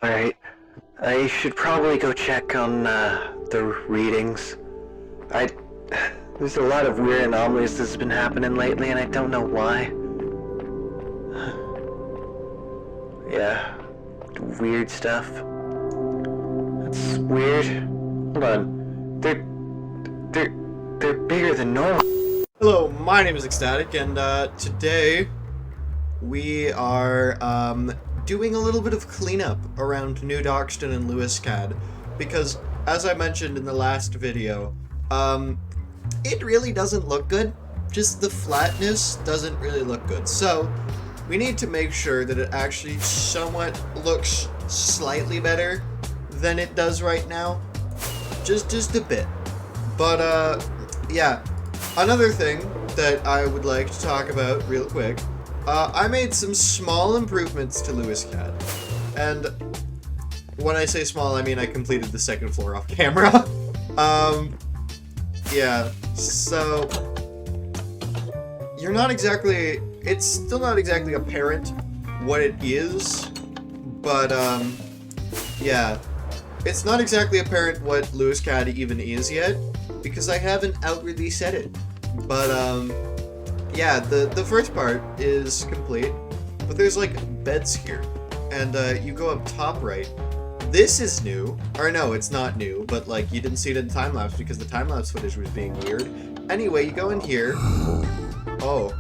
Alright, I should probably go check on the readings. There's a lot of weird anomalies that's been happening lately, and I don't know why. Yeah, weird stuff. That's weird. Hold on. They're bigger than normal. Hello, my name is xStatic, and today we are doing a little bit of cleanup around New Dockston and Lewiscad, because as I mentioned in the last video, it really doesn't look good. Just the flatness doesn't really look good. So we need to make sure that it actually somewhat looks slightly better than it does right now. Just a bit. But yeah. Another thing that I would like to talk about real quick, I made some small improvements to Lewiscad. And when I say small, I mean I completed the second floor off camera. Yeah, so it's still not exactly apparent what it is, but yeah, it's not exactly apparent what Lewiscad even is yet, because I haven't outwardly said it. But yeah, the first part is complete, but there's like beds here, and you go up top right. This is new, or no, it's not new, but like you didn't see it in time-lapse because the time-lapse footage was being weird. Anyway, you go in here. Oh,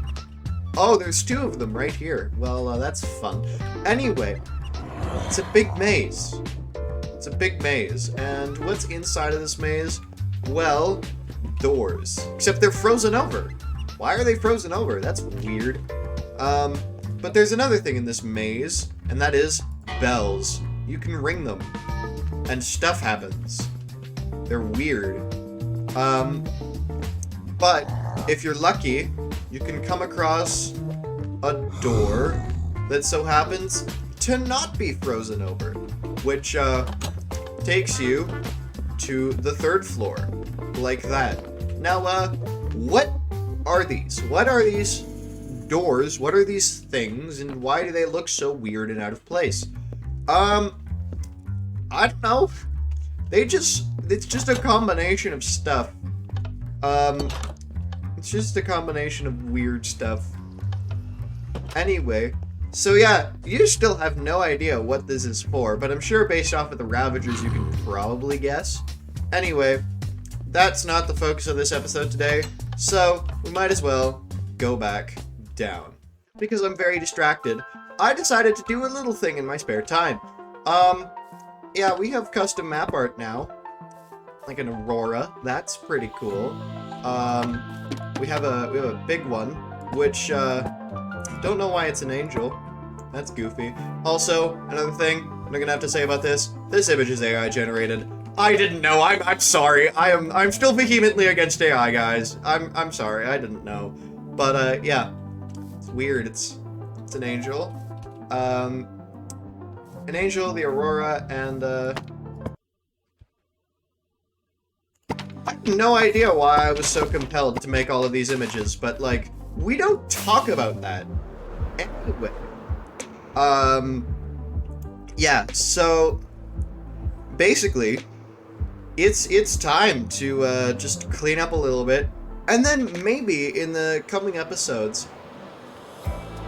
there's two of them right here. Well, that's fun. Anyway, it's a big maze. It's a big maze, and what's inside of this maze? Well, doors. Except they're frozen over. Why are they frozen over? That's weird. But there's another thing in this maze, and that is bells. You can ring them, and stuff happens. They're weird. But if you're lucky, you can come across a door that so happens to not be frozen over, which takes you to the third floor, like that. Now, what are these? What are these doors? What are these things, and why do they look so weird and out of place? I don't know. It's just a combination of stuff. It's just a combination of weird stuff. Anyway, so yeah, you still have no idea what this is for, but I'm sure based off of the Ravagers you can probably guess. Anyway, that's not the focus of this episode today, so we might as well go back down. Because I'm very distracted, I decided to do a little thing in my spare time. Yeah, we have custom map art now. Like an aurora. That's pretty cool. We have a big one, which, don't know why it's an angel. That's goofy. Also, another thing I'm gonna have to say about this image is AI generated. I didn't know. I'm sorry. I'm still vehemently against AI, guys. I'm sorry. I didn't know. But yeah, it's weird. It's an angel. An angel, the aurora, and I have no idea why I was so compelled to make all of these images, but like we don't talk about that anyway. Yeah. So basically, it's time to just clean up a little bit, and then maybe in the coming episodes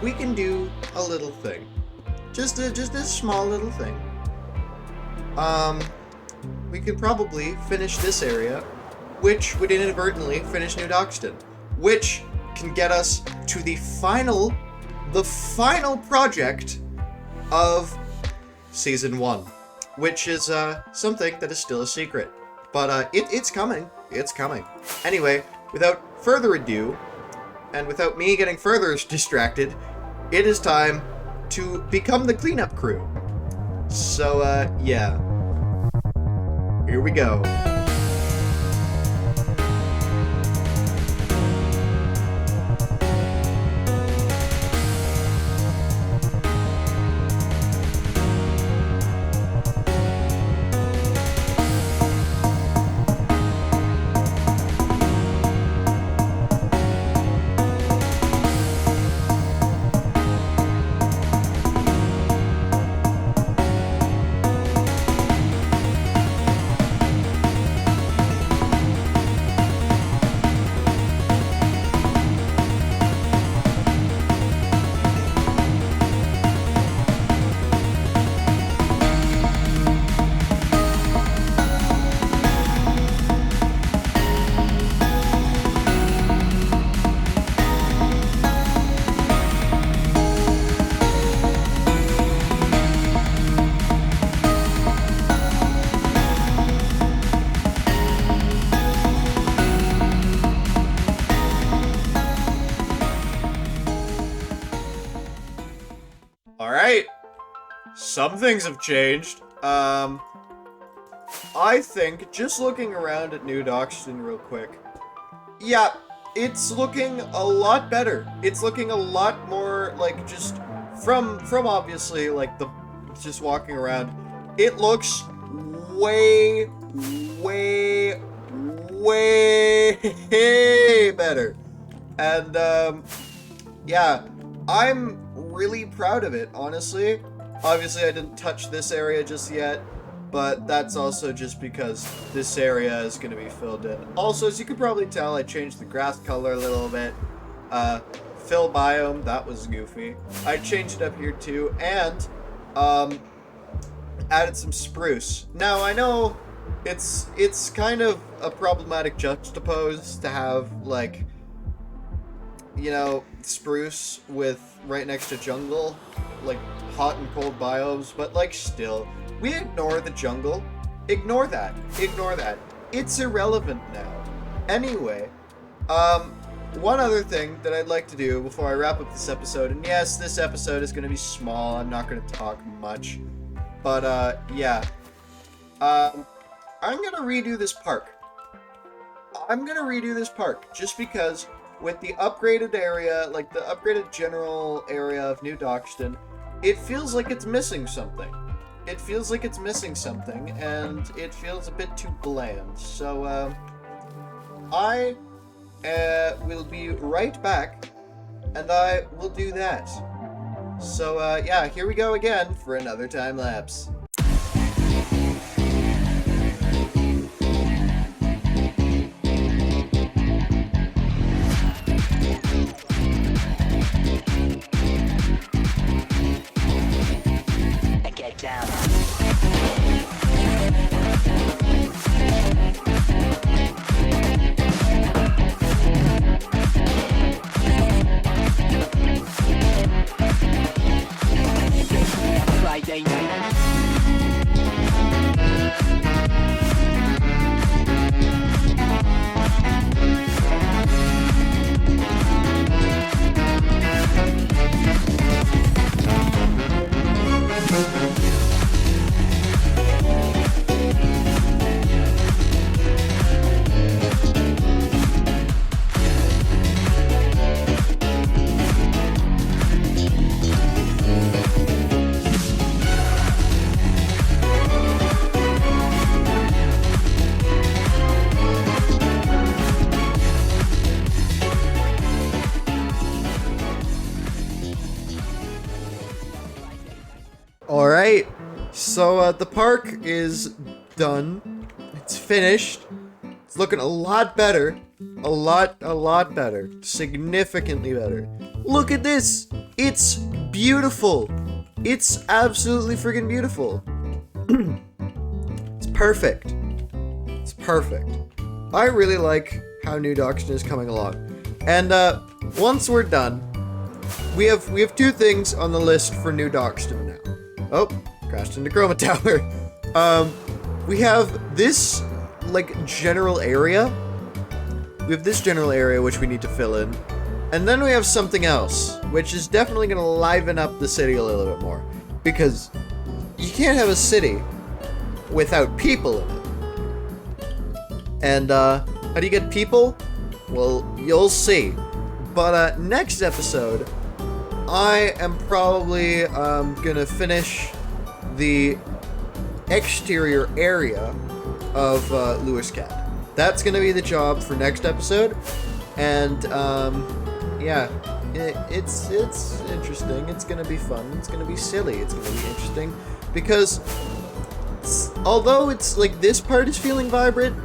we can do a little thing. Just a small little thing. We could probably finish this area, which would inadvertently finish New Dockston, which can get us to the final project of Season 1, which is something that is still a secret. But it's coming. It's coming. Anyway, without further ado, and without me getting further distracted, it is time to become the cleanup crew. So, yeah. Here we go. some things have changed. I think, just looking around at New Dockston real quick, yeah, it's looking a lot better. It's looking a lot more, like, just from obviously, like, just walking around, it looks way better. And, yeah, I'm really proud of it, honestly. Obviously, I didn't touch this area just yet, but that's also just because this area is going to be filled in. Also, as you can probably tell, I changed the grass color a little bit. Fill biome, that was goofy. I changed it up here too, and added some spruce. Now, I know it's kind of a problematic juxtapose to have, like, you know, spruce with right next to jungle, like hot and cold biomes, but like still, we ignore the jungle. Ignore that. Ignore that. It's irrelevant now. Anyway, one other thing that I'd like to do before I wrap up this episode, and yes, this episode is going to be small, I'm not going to talk much, but yeah, I'm going to redo this park. I'm going to redo this park just because with the upgraded area, like the upgraded general area of New Dockston, it feels like it's missing something. It feels like it's missing something, and it feels a bit too bland. So, I will be right back, and I will do that. So, yeah, here we go again for another time lapse. Friday night. Alright, so the park is done. It's finished. It's looking a lot better. A lot better. Significantly better. Look at this! It's beautiful! It's absolutely freaking beautiful. It's perfect. It's perfect. I really like how New Dockston is coming along. And once we're done, we have two things on the list for New Dockston now. Oh, crashed into Chroma Tower. We have this, like, general area. We have this general area which we need to fill in. And then we have something else, which is definitely going to liven up the city a little bit more. Because you can't have a city without people in it. And, how do you get people? Well, you'll see. But, next episode, I am probably gonna finish the exterior area of Lewis Cat. That's gonna be the job for next episode, and yeah, it's interesting. It's gonna be fun. It's gonna be silly. It's gonna be interesting because although it's like this part is feeling vibrant,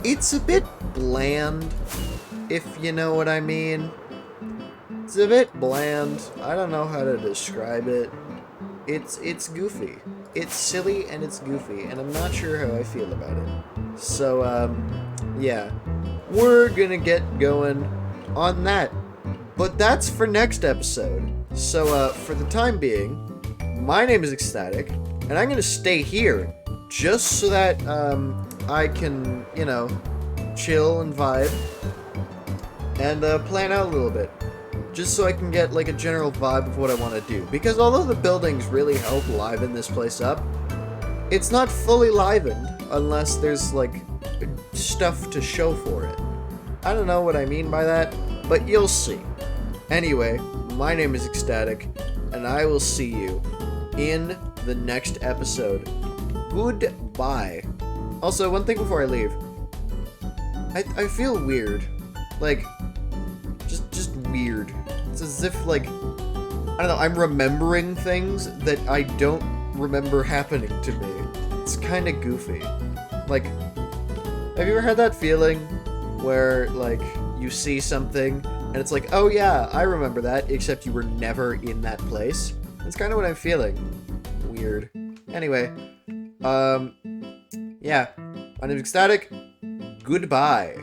it's a bit bland, if you know what I mean. It's a bit bland. I don't know how to describe it. It's goofy. It's silly and it's goofy, and I'm not sure how I feel about it. So, yeah. We're gonna get going on that. But that's for next episode. So, for the time being, my name is xStatic, and I'm gonna stay here just so that, I can, you know, chill and vibe and, plan out a little bit. just so I can get like a general vibe of what I want to do. Because although the buildings really help liven this place up, it's not fully livened unless there's like stuff to show for it. I don't know what I mean by that, but you'll see. Anyway, my name is xStatic, and I will see you in the next episode. Goodbye. Also, one thing before I leave. I feel weird. Like, just weird. It's as if, like, I don't know, I'm remembering things that I don't remember happening to me. It's kind of goofy. Like, have you ever had that feeling where, like, you see something and it's like, oh yeah, I remember that, except you were never in that place? That's kind of what I'm feeling. Weird. Anyway, yeah. My name is xStatic. Goodbye.